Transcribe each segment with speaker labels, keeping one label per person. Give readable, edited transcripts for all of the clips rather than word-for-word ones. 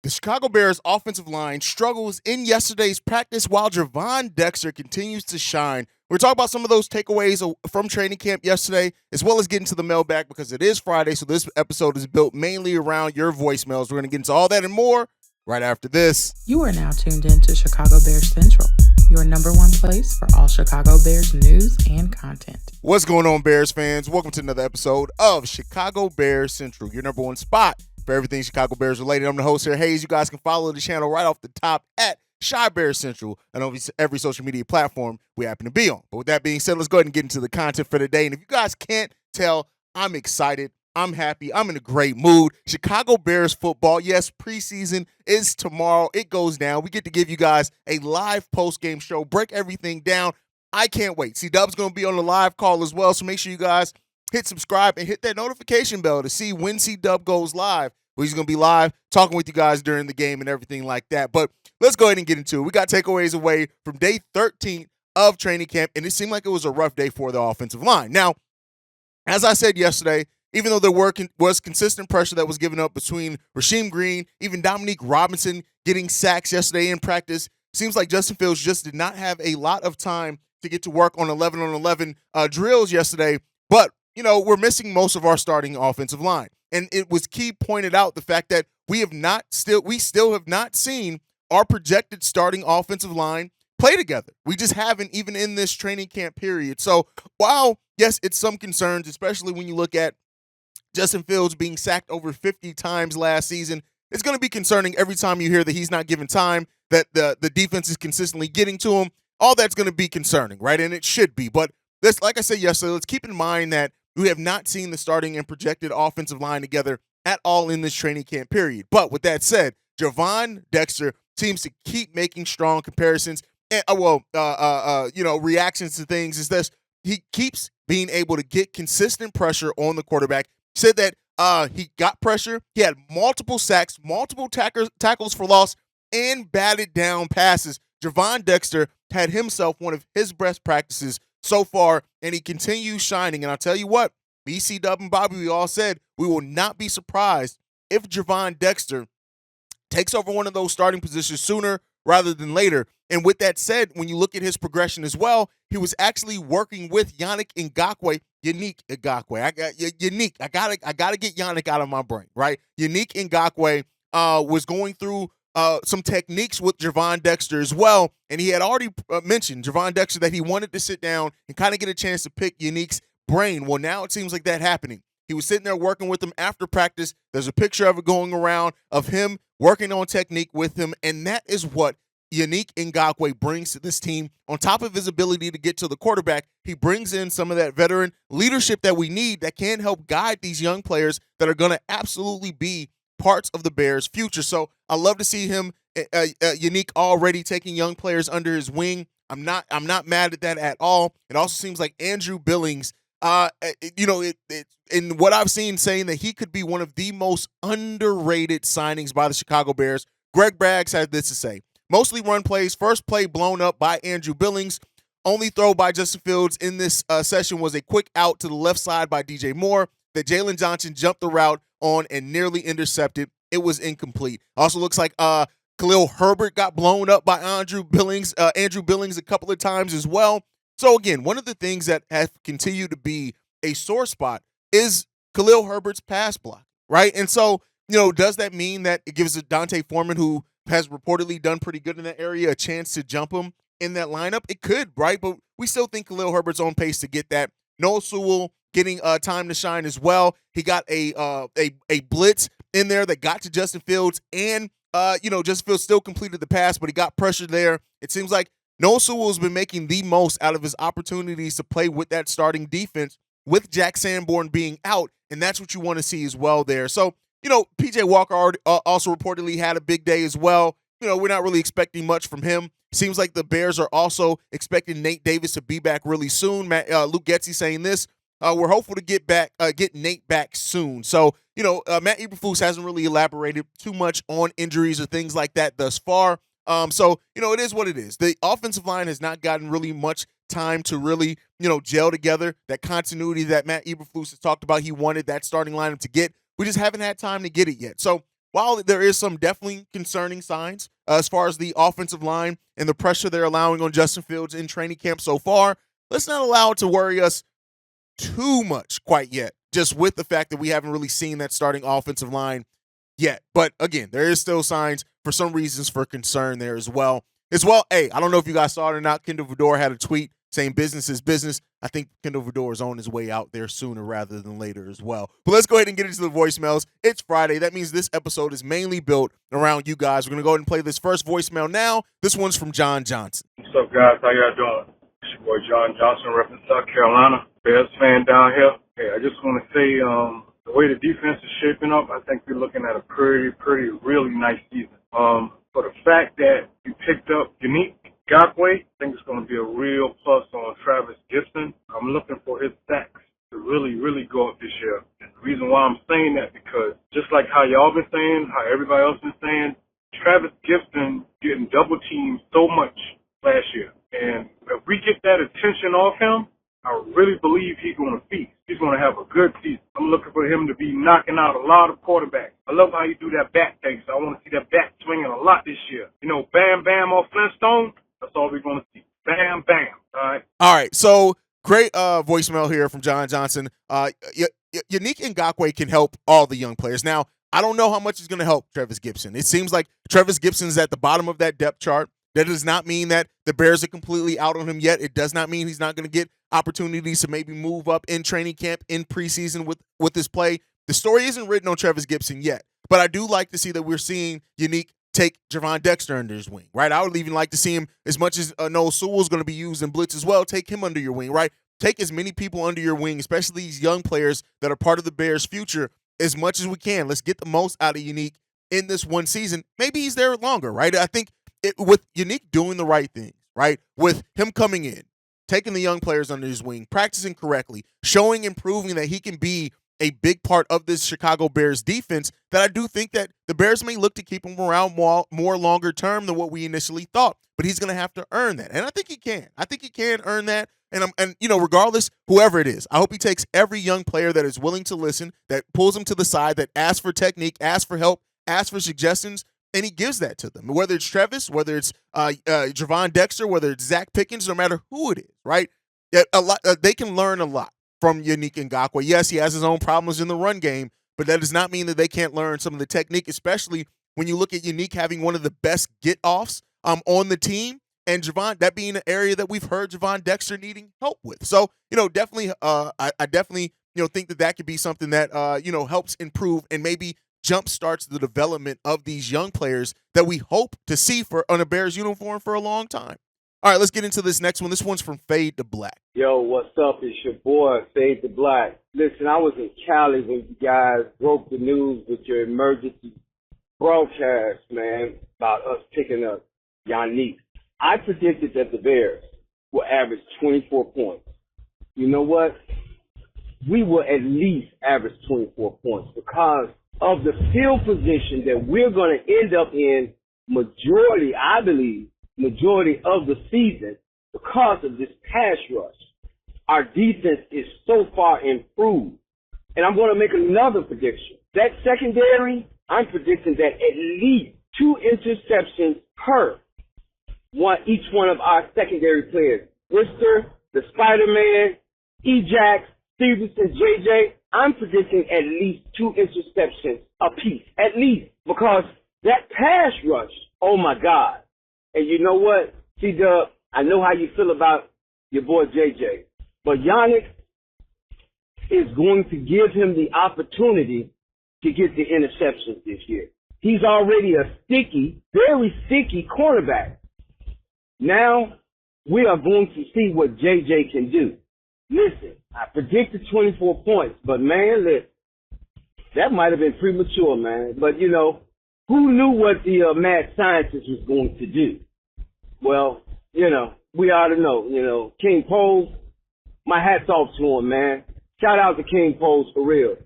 Speaker 1: The Chicago Bears offensive line struggles in yesterday's practice while Javon Dexter continues to shine. We're talking about some of those takeaways from training camp yesterday, as well as getting to the mailbag because it is Friday, so this episode is built mainly around your voicemails. We're going to get into all that and more right after this.
Speaker 2: You are now tuned in to Chicago Bears Central, your number one place for all Chicago Bears news and content.
Speaker 1: What's going on, Bears fans? Welcome to another episode of Chicago Bears Central, your number one spot for everything Chicago Bears related. I'm the host here, Hayes. You guys can follow the channel right off the top at Chi Bears Central and on every social media platform we happen to be on. But with that being said, let's go ahead and get into the content for today. And if you guys can't tell, I'm excited. I'm happy. I'm in a great mood. Chicago Bears football. Yes, preseason is tomorrow. It goes down. We get to give you guys a live post-game show, break everything down. I can't wait. C-Dub's going to be on the live call as well, so make sure you guys hit subscribe and hit that notification bell to see when C-Dub goes live. He's going to be live talking with you guys during the game and everything like that. But let's go ahead and get into it. We got takeaways away from day 13 of training camp, and it seemed like it was a rough day for the offensive line. Now, as I said yesterday, even though there was consistent pressure that was given up between Rasheem Green, even Dominique Robinson getting sacks yesterday in practice, seems like Justin Fields just did not have a lot of time to get to work on 11-on-11 drills yesterday. But, we're missing most of our starting offensive line. And it was key pointed out the fact that we still have not seen our projected starting offensive line play together. We just haven't, even in this training camp period. So while, yes, it's some concerns, especially when you look at Justin Fields being sacked over 50 times last season, it's going to be concerning every time you hear that he's not given time, that the defense is consistently getting to him. All that's going to be concerning, right? And it should be. But this, like I said yesterday, let's keep in mind that we have not seen the starting and projected offensive line together at all in this training camp period. But with that said, Javon Dexter seems to keep making strong comparisons and reactions to things. Is this he keeps being able to get consistent pressure on the quarterback. Said that he got pressure. He had multiple sacks, multiple tackles for loss, and batted down passes. Javon Dexter had himself one of his best practices so far, and he continues shining. And I'll tell you what, BC Dub and Bobby, we all said we will not be surprised if Javon Dexter takes over one of those starting positions sooner rather than later. And with that said, when you look at his progression as well, he was actually working with Yannick Unique Ngakoue. I gotta get Yannick out of my brain, right? Unique Ngakoue was going through some techniques with Javon Dexter as well, and he had already mentioned Javon Dexter that he wanted to sit down and kind of get a chance to pick Unique's brain. Well, now it seems like that happening. He was sitting there working with him after practice. There's a picture of it going around of him working on technique with him, and that is what Unique Ngakoue brings to this team. On top of his ability to get to the quarterback, he brings in some of that veteran leadership that we need that can help guide these young players that are going to absolutely be parts of the Bears' future. So I love to see him, Unique, already taking young players under his wing. I'm not mad at that at all. It also seems like Andrew Billings, in what I've seen, saying that he could be one of the most underrated signings by the Chicago Bears. Greg Braggs had this to say: mostly run plays, first play blown up by Andrew Billings. Only throw by Justin Fields in this session was a quick out to the left side by DJ Moore that Jalen Johnson jumped the route on and nearly intercepted. It was incomplete. Also looks like Khalil Herbert got blown up by Andrew Billings a couple of times as well. So again, one of the things that has continued to be a sore spot is Khalil Herbert's pass block, right? And so, does that mean that it gives Dante Foreman, who has reportedly done pretty good in that area, a chance to jump him in that lineup? It could, right? But we still think Khalil Herbert's on pace to get that. Noah Sewell getting time to shine as well. He got a blitz in there that got to Justin Fields, and Justin Fields still completed the pass, but he got pressure there. It seems like Noah Sewell has been making the most out of his opportunities to play with that starting defense with Jack Sanborn being out, and that's what you want to see as well there. So, P.J. Walker also reportedly had a big day as well. We're not really expecting much from him. Seems like the Bears are also expecting Nate Davis to be back really soon. Luke Getsy saying this: we're hopeful to get Nate back soon. So, Matt Eberflus hasn't really elaborated too much on injuries or things like that thus far. So, it is what it is. The offensive line has not gotten really much time to really, gel together. That continuity that Matt Eberflus has talked about, he wanted that starting lineup to get. We just haven't had time to get it yet. So while there is some definitely concerning signs as far as the offensive line and the pressure they're allowing on Justin Fields in training camp so far, let's not allow it to worry us too much quite yet, just with the fact that we haven't really seen that starting offensive line yet. But again, there is still signs for some reasons for concern there as well. Hey, I don't know if you guys saw it or not. Kendall Vidor had a tweet saying business is business. I think Kendall Vidor is on his way out there sooner rather than later as well. But let's go ahead and get into the voicemails. It's Friday. That means this episode is mainly built around you guys. We're going to go ahead and play this first voicemail now. This one's from John Johnson.
Speaker 3: What's up, guys? How y'all doing? It's your boy John Johnson, repping South Carolina. Bears fan down here. Hey, I just want to say the way the defense is shaping up, I think we're looking at a pretty, really nice season. For the fact that you picked up Unique Ngakwe, I think it's going to be a real plus on Travis Gibson. I'm looking for his sacks to really go up this year. And the reason why I'm saying that, because just like how y'all been saying, how everybody else been saying, Travis Gibson getting double teamed so much last year. And if we get that attention off him, I really believe he's going to feast. He's going to have a good season. I'm looking for him to be knocking out a lot of quarterbacks. I love how you do that back thing, so I want to see that back swinging a lot this year. You know, bam, bam off Flintstone, that's all we're going to see. Bam, bam. All
Speaker 1: right. So great voicemail here from John Johnson. Unique Ngakwe can help all the young players. Now, I don't know how much he's going to help Travis Gibson. It seems like Travis Gibson's at the bottom of that depth chart. That does not mean that the Bears are completely out on him yet. It does not mean he's not going to get opportunities to maybe move up in training camp, in preseason with his play. The story isn't written on Travis Gibson yet, but I do like to see that we're seeing Unique take Javon Dexter under his wing, right? I would even like to see him, as much as Noah Sewell is going to be used in blitz as well, take him under your wing, right? Take as many people under your wing, especially these young players that are part of the Bears' future, as much as we can. Let's get the most out of Unique in this one season. Maybe he's there longer, right? I think with Unique doing the right things, right? With him coming in, taking the young players under his wing, practicing correctly, showing and proving that he can be a big part of this Chicago Bears defense, that I do think that the Bears may look to keep him around more longer term than what we initially thought. But he's going to have to earn that. And I think he can. I think he can earn that. And regardless, whoever it is, I hope he takes every young player that is willing to listen, that pulls him to the side, that asks for technique, asks for help, asks for suggestions, and he gives that to them. Whether it's Travis, whether it's Javon Dexter, whether it's Zach Pickens, no matter who it is, right? They can learn a lot from Unique Ngakwe. Yes, he has his own problems in the run game, but that does not mean that they can't learn some of the technique, especially when you look at Unique having one of the best get-offs on the team, and Javon, that being an area that we've heard Javon Dexter needing help with. So, definitely, I definitely, think that could be something that, helps improve and maybe jump starts the development of these young players that we hope to see on a Bears uniform for a long time. All right, let's get into this next one. This one's from Fade to Black.
Speaker 4: Yo, what's up? It's your boy, Fade to Black. Listen, I was in Cali when you guys broke the news with your emergency broadcast, man, about us picking up Yannick. I predicted that the Bears will average 24 points. You know what? We will at least average 24 points because of the field position that we're going to end up in majority of the season because of this pass rush. Our defense is so far improved. And I'm going to make another prediction. That secondary, I'm predicting that at least 2 interceptions per each one of our secondary players. Brister, the Spider-Man, Ejax, Stevenson, JJ, I'm predicting at least 2 interceptions apiece. At least. Because that pass rush, oh my God. And you know what, C-Dub, I know how you feel about your boy JJ. But Yannick is going to give him the opportunity to get the interceptions this year. He's already a very sticky cornerback. Now, we are going to see what JJ can do. Listen, I predicted 24 points, but man, listen, that might have been premature, man. But, who knew what the mad scientist was going to do? Well, we ought to know. King Poles, my hat's off to him, man. Shout out to King Poles for real.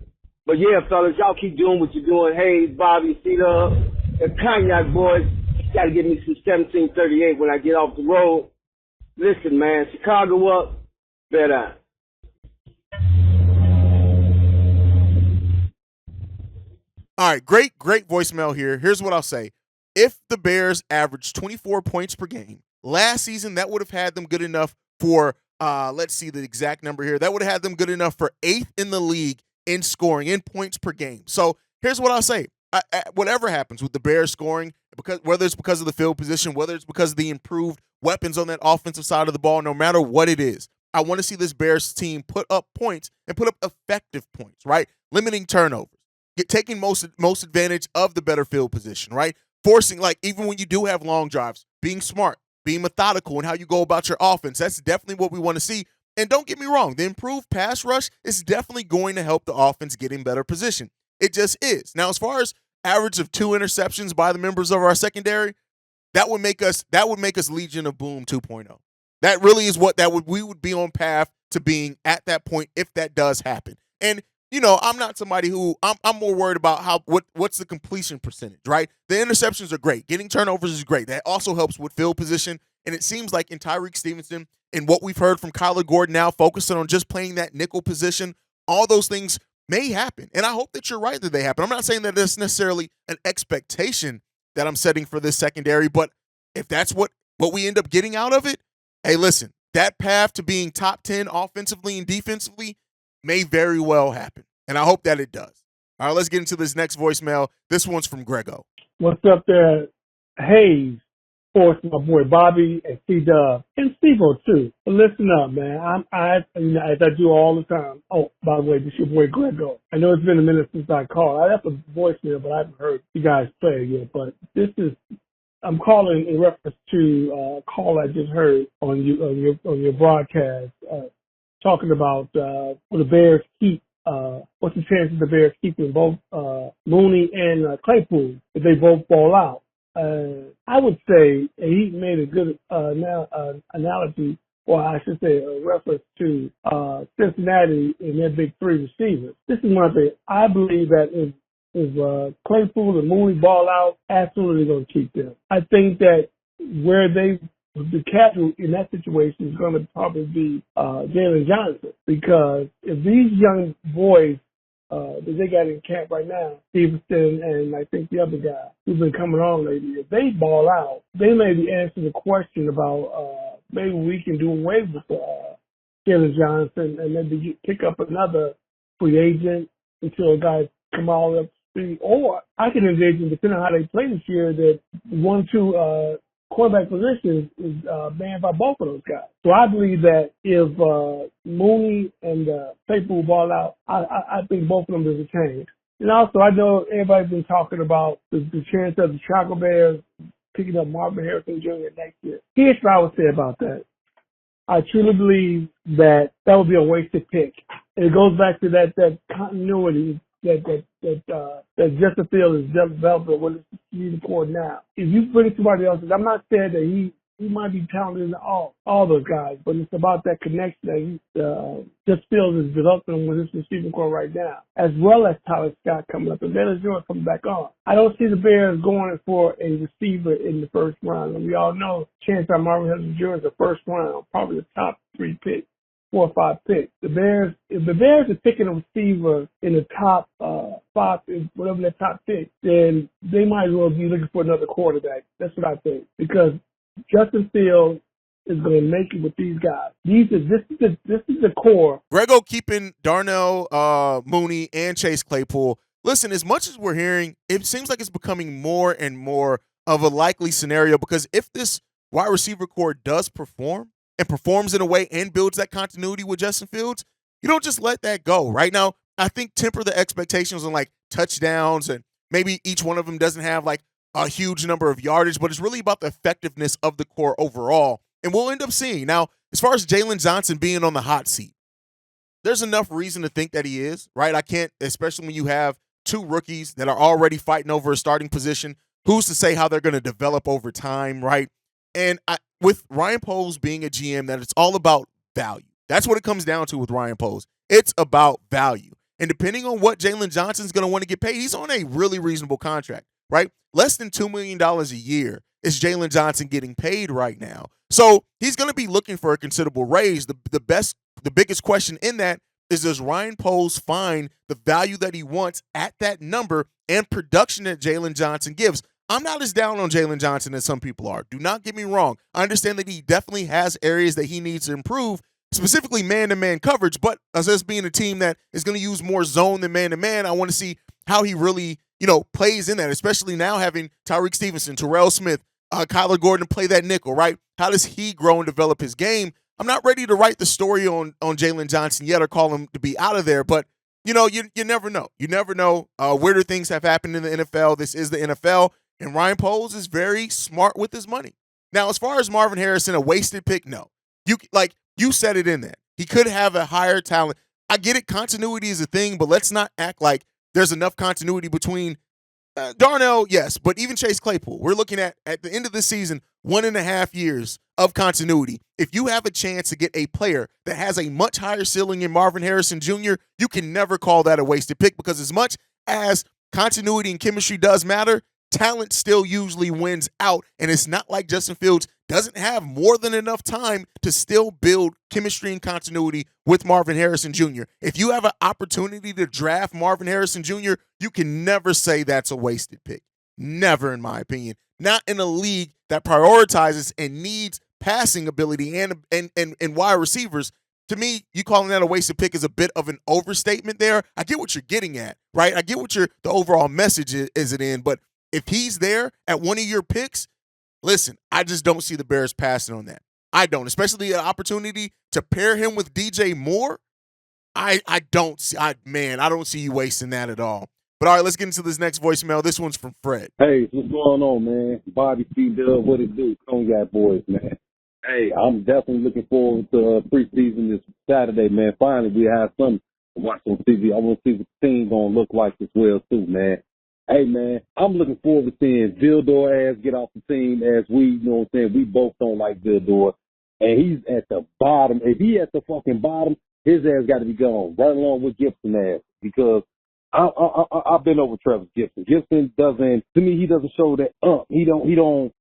Speaker 4: But yeah, fellas, y'all keep doing what you're doing. Hayes, Bobby, C-Dub, the Cognac boys. Got to give me some 1738 when I get off the road. Listen, man, Chicago up, better.
Speaker 1: All right, great voicemail here. Here's what I'll say. If the Bears averaged 24 points per game last season, that would have had them good enough for, let's see the exact number here. That would have had them good enough for 8th in the league in scoring, in points per game. So here's what I'll say. Whatever happens with the Bears scoring, whether it's because of the field position, whether it's because of the improved weapons on that offensive side of the ball, no matter what it is, I want to see this Bears team put up points and put up effective points, right? Limiting turnovers, taking most advantage of the better field position, right? Forcing, like, even when you do have long drives, being smart, being methodical in how you go about your offense. That's definitely what we want to see. And don't get me wrong, the improved pass rush is definitely going to help the offense get in better position. It just is. Now, as far as average of 2 interceptions by the members of our secondary, that would make us Legion of Boom 2.0. That really is what we would be on path to being at that point if that does happen. And I'm not somebody who I'm more worried about what's the completion percentage, right? The interceptions are great. Getting turnovers is great. That also helps with field position. And it seems like in Tyreek Stevenson and what we've heard from Kyler Gordon now, focusing on just playing that nickel position, all those things may happen. And I hope that you're right that they happen. I'm not saying that that's necessarily an expectation that I'm setting for this secondary, but if that's what we end up getting out of it, hey, listen, that path to being top 10 offensively and defensively may very well happen. And I hope that it does. All right, let's get into this next voicemail. This one's from Grego.
Speaker 5: What's up there, Hayes? Of course, my boy Bobby and C-Dub and Steve-O too. But listen up, man. As I do all the time. Oh, by the way, this is your boy Grego. I know it's been a minute since I called. I left a voicemail, but I haven't heard you guys play it yet. But I'm calling in reference to a call I just heard on your broadcast, talking about will the Bears keep. What's the chances the Bears keeping both Mooney and Claypool if they both fall out? I would say he made a good analogy, or I should say a reference to Cincinnati and their big 3 receivers. This is one thing. I believe that if Claypool and Mooney ball out, absolutely going to keep them. I think that where the catch in that situation is going to probably be Jalen Johnson, because if these young boys that they got in camp right now, Stevenson and I think the other guy who's been coming on lately, if they ball out, they may be answering the question about maybe we can do away with Jalen Johnson and maybe pick up another free agent until guys come all up to speed. Or I can envision, depending on how they play this year, that 1-2 quarterback position is banned by both of those guys. So I believe that if Mooney and Claypool ball out, I think both of them is a change. And also, I know everybody's been talking about the chance of the Chicago Bears picking up Marvin Harrison Jr. next year. Here's what I would say about that. I truly believe that would be a wasted pick. And it goes back to that continuity that Justin Fields is developing with his receiving core now. If you bring somebody else, I'm not saying that he might be talented in all those guys, but it's about that connection that Justin Fields is developing with his receiving core right now, as well as Tyler Scott coming up and Dennis Jordan coming back on. I don't see the Bears going for a receiver in the first round. And we all know chance that Marvin Harrison Jr. is the first round, probably the top 3 picks. 4 or 5 picks. If the Bears are picking a receiver in the top 5, whatever their top pick, then they might as well be looking for another quarterback. That's what I think. Because Justin Fields is going to make it with these guys. This is the core.
Speaker 1: Grego keeping Darnell Mooney and Chase Claypool. Listen, as much as we're hearing, it seems like it's becoming more and more of a likely scenario, because if this wide receiver core does perform, and performs in a way and builds that continuity with Justin Fields, you don't just let that go. Right now, I think temper the expectations on like touchdowns, and maybe each one of them doesn't have like a huge number of yardage, but it's really about the effectiveness of the core overall. And we'll end up seeing. Now, as far as Jalen Johnson being on the hot seat, there's enough reason to think that he is, right? I can't, especially when you have 2 rookies that are already fighting over a starting position. Who's to say how they're going to develop over time, right? And with Ryan Poles being a GM, that it's all about value. That's what it comes down to with Ryan Poles. It's about value. And depending on what Jalen Johnson's going to want to get paid, he's on a really reasonable contract, right? Less than $2 million a year is Jalen Johnson getting paid right now. So he's going to be looking for a considerable raise. The biggest question in that is, does Ryan Poles find the value that he wants at that number and production that Jalen Johnson gives? I'm not as down on Jalen Johnson as some people are. Do not get me wrong. I understand that he definitely has areas that he needs to improve, specifically man-to-man coverage, but as us being a team that is going to use more zone than man-to-man, I want to see how he really, plays in that, especially now having Tyreek Stevenson, Terrell Smith, Kyler Gordon play that nickel, right? How does he grow and develop his game? I'm not ready to write the story on Jalen Johnson yet or call him to be out of there, but you never know. You never know where do things have happened in the NFL. This is the NFL, and Ryan Poles is very smart with his money. Now, as far as Marvin Harrison, a wasted pick, no. You said it in there. He could have a higher talent. I get it. Continuity is a thing, but let's not act like there's enough continuity between Darnell, yes, but even Chase Claypool. We're looking at the end of the season, 1.5 years of continuity. If you have a chance to get a player that has a much higher ceiling than Marvin Harrison Jr., you can never call that a wasted pick, because as much as continuity and chemistry does matter, talent still usually wins out, and it's not like Justin Fields doesn't have more than enough time to still build chemistry and continuity with Marvin Harrison Jr. If you have an opportunity to draft Marvin Harrison Jr., you can never say that's a wasted pick. Never, in my opinion. Not in a league that prioritizes and needs passing ability and wide receivers. To me, you calling that a wasted pick is a bit of an overstatement there. I get what you're getting at, right? I get what the overall message is it in, but if he's there at one of your picks, listen, I just don't see the Bears passing on that. I don't, especially an opportunity to pair him with DJ Moore. I don't see you wasting that at all. But all right, let's get into this next voicemail. This one's from Fred.
Speaker 6: Hey, what's going on, man? Bobby C-Dub, what it do? Cognac boys, man. Hey, I'm definitely looking forward to preseason this Saturday, man. Finally, we have something to watch on TV. I want to see what the team going to look like as well, too, man. Hey, man, I'm looking forward to seeing Vildor ass get off the team, as we both don't like Vildor. And he's at the bottom. If he at the fucking bottom, his ass got to be gone, right along with Gibson ass, because I've been over Travis Gibson. Gibson doesn't, to me, he doesn't show that he don't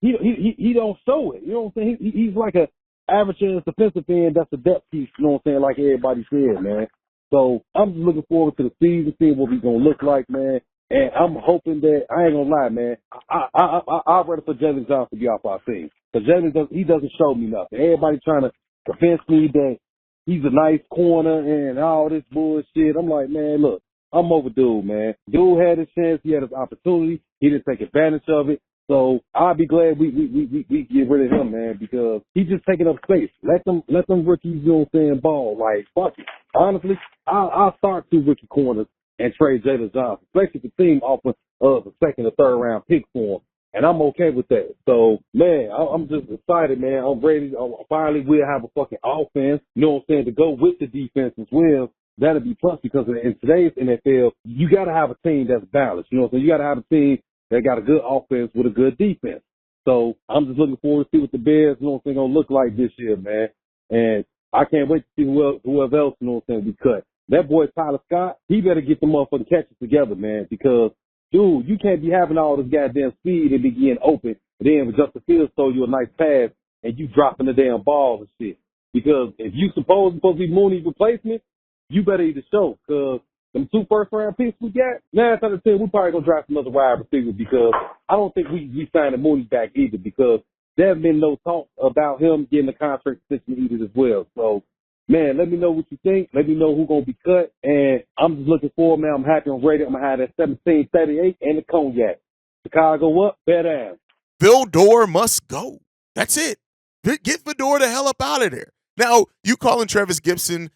Speaker 6: show it. You know what I'm saying? He's like a average defensive end that's a depth piece, you know what I'm saying, like everybody said, man. So I'm just looking forward to the season, seeing what he's going to look like, man. And I'm hoping that, I ain't going to lie, man, I'd rather for Jalen Johnson to be off our team. Because Jalen doesn't show me nothing. Everybody trying to convince me that he's a nice corner and all this bullshit. I'm like, man, look, I'm overdue, man. Dude had his chance. He had his opportunity. He didn't take advantage of it. So I'll be glad we get rid of him, man, because he's just taking up space. Let them rookies, you know what I'm saying, ball. Like, fuck it. Honestly, I'll start 2 rookie corners and trade Jalen Johnson, especially if the team offers a second or third round pick for him. And I'm okay with that. So, man, I'm just excited, man. I'm ready. Finally, we'll have a fucking offense, you know what I'm saying, to go with the defense as well. That'll be plus, because in today's NFL, you got to have a team that's balanced. You know what I'm saying? You got to have a team that got a good offense with a good defense. So I'm just looking forward to see what the Bears, you know what I'm saying, going to look like this year, man. And I can't wait to see whoever else, you know what I'm saying, we cut. That boy Tyler Scott, he better get the motherfucking catches together, man, because, dude, you can't be having all this goddamn speed and be getting open, and then when Justin Fields throw you a nice pass and you dropping the damn ball and shit. Because if you supposed to be Mooney's replacement, you better either show, because them 2 first-round picks we got, 9 out of 10, we probably going to draft another wide receiver, because I don't think we signed Mooney back either, because there have been no talk about him getting a contract extension either as well. So, man, let me know what you think. Let me know who's going to be cut. And I'm just looking forward, man. I'm happy I'm ready. I'm going to have that 1738 and the cognac. Chicago up, badass.
Speaker 1: Vildor must go. That's it. Get Vildor the hell up out of there. Now, you calling Travis Gibson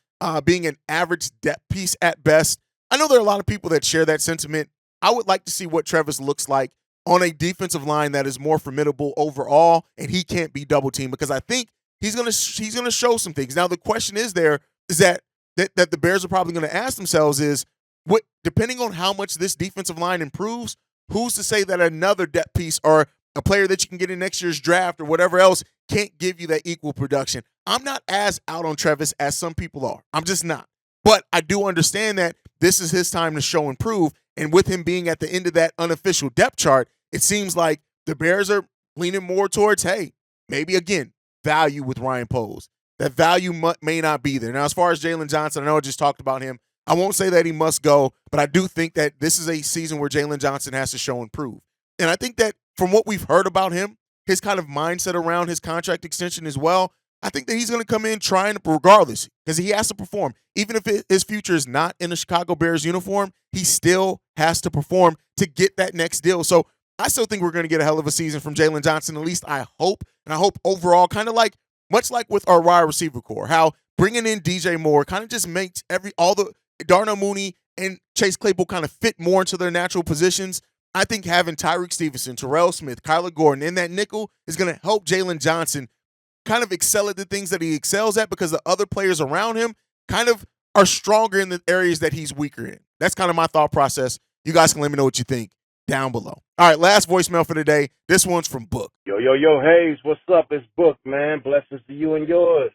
Speaker 1: being an average depth piece at best. I know there are a lot of people that share that sentiment. I would like to see what Travis looks like on a defensive line that is more formidable overall, and he can't be double teamed, because I think he's gonna show some things. Now the question is that the Bears are probably going to ask themselves is, what, depending on how much this defensive line improves, who's to say that another depth piece or a player that you can get in next year's draft or whatever else can't give you that equal production? I'm not as out on Travis as some people are. I'm just not. But I do understand that this is his time to show and prove. And with him being at the end of that unofficial depth chart, it seems like the Bears are leaning more towards, hey, maybe again, value with Ryan Poles. that value may not be there. Now, as far as Jalen Johnson, I know I just talked about him. I won't say that he must go, but I do think that this is a season where Jalen Johnson has to show and prove. And I think that from what we've heard about him, his kind of mindset around his contract extension as well, I think that he's going to come in trying regardless because he has to perform. Even if his future is not in a Chicago Bears uniform, he still has to perform to get that next deal. So I still think we're going to get a hell of a season from Jalen Johnson. At least I hope. And I hope overall, kind of like, much like with our wide receiver core, how bringing in DJ Moore kind of just makes all the Darnell Mooney and Chase Claypool kind of fit more into their natural positions. I think having Tyreek Stevenson, Terrell Smith, Kyler Gordon in that nickel is going to help Jalen Johnson kind of excel at the things that he excels at because the other players around him kind of are stronger in the areas that he's weaker in. That's kind of my thought process. You guys can let me know what you think down below. All right, last voicemail for today. This one's from Book.
Speaker 7: Yo, Hayes, what's up? It's Book, man. Blessings to you and yours.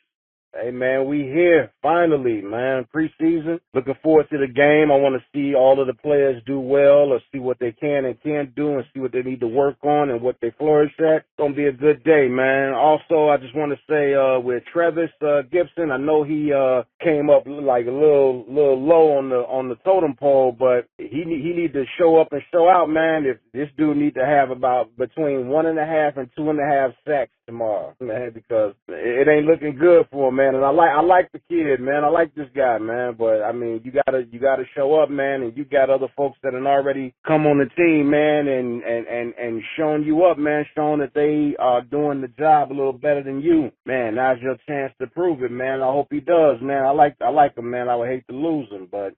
Speaker 7: Hey, man, we here, finally, man. Preseason. Looking forward to the game. I want to see all of the players do well or see what they can and can't do and see what they need to work on and what they flourish at. It's going to be a good day, man. Also, I just want to say with Travis Gibson, I know he came up like a little low on the totem pole, but he need to show up and show out, man. If this dude need to have about between 1.5 and 2.5 sacks tomorrow, man, because it ain't looking good for him, man. And I like the kid, man. I like this guy, man. But I mean, you gotta show up, man. And you got other folks that have already come on the team, man, and shown you up, man, showing that they are doing the job a little better than you, man. Now's your chance to prove it, man. I hope he does, man. I like him, man. I would hate to lose him, but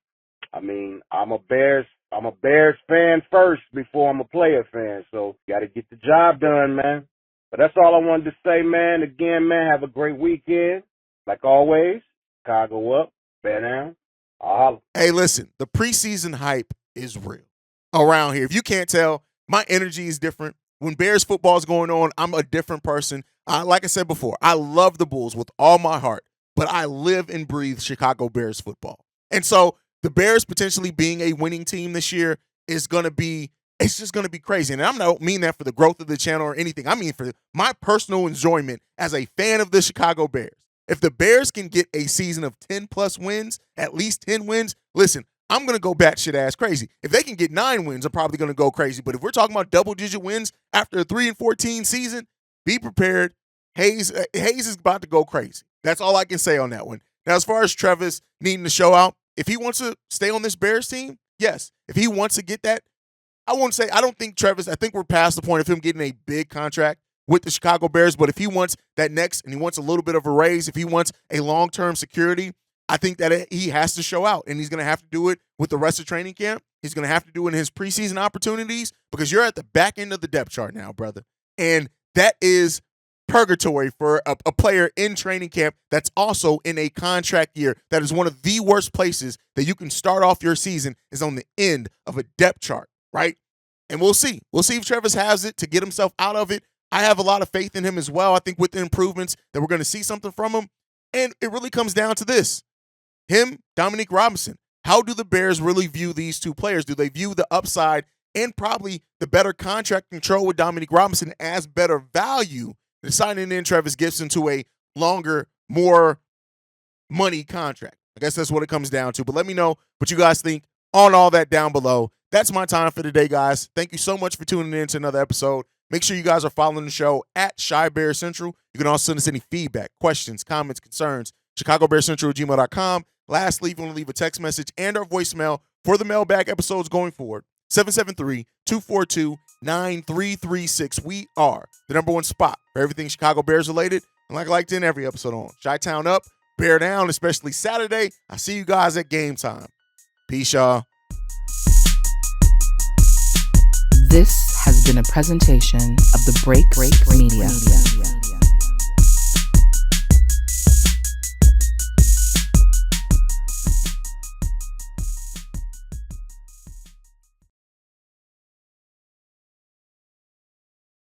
Speaker 7: I mean, I'm a Bears fan first before I'm a player fan. So got to get the job done, man. But that's all I wanted to say, man. Again, man, have a great weekend. Like always, Chicago up, bear down.
Speaker 1: Hey, listen, the preseason hype is real around here. If you can't tell, my energy is different. When Bears football is going on, I'm a different person. Like I said before, I love the Bulls with all my heart, but I live and breathe Chicago Bears football. And so the Bears potentially being a winning team this year is going to be it's just going to be crazy. And I don't mean that for the growth of the channel or anything. I mean for my personal enjoyment as a fan of the Chicago Bears. If the Bears can get a season of 10-plus wins, at least 10 wins, listen, I'm going to go batshit ass crazy. If they can get 9 wins, I'm probably going to go crazy. But if we're talking about double-digit wins after a 3-14 season, be prepared. Hayes is about to go crazy. That's all I can say on that one. Now, as far as Travis needing to show out, if he wants to stay on this Bears team, yes. If he wants to get that, I don't think Travis, I think we're past the point of him getting a big contract with the Chicago Bears, but if he wants that next and he wants a little bit of a raise, if he wants a long-term security, I think that he has to show out, and he's going to have to do it with the rest of training camp. He's going to have to do it in his preseason opportunities because you're at the back end of the depth chart now, brother, and that is purgatory for a player in training camp that's also in a contract year. That is one of the worst places that you can start off your season is on the end of a depth chart, right? And we'll see. We'll see if Travis has it to get himself out of it. I have a lot of faith in him as well. I think with the improvements that we're going to see something from him. And it really comes down to this. Him, Dominique Robinson. How do the Bears really view these two players? Do they view the upside and probably the better contract control with Dominique Robinson as better value than signing in Travis Gibson to a longer, more money contract? I guess that's what it comes down to. But let me know what you guys think on all that down below. That's my time for today, guys. Thank you so much for tuning in to another episode. Make sure you guys are following the show at Shy Bear Central. You can also send us any feedback, questions, comments, concerns, ChicagoBearCentral@gmail.com. Lastly, if you want to leave a text message and our voicemail for the mailbag episodes going forward, 773-242-9336. We are the #1 spot for everything Chicago Bears related. And like I liked in every episode on Chi-Town Up, Bear Down, especially Saturday. I'll see you guys at game time. Peace, y'all.
Speaker 2: This has been a presentation of the Break Media.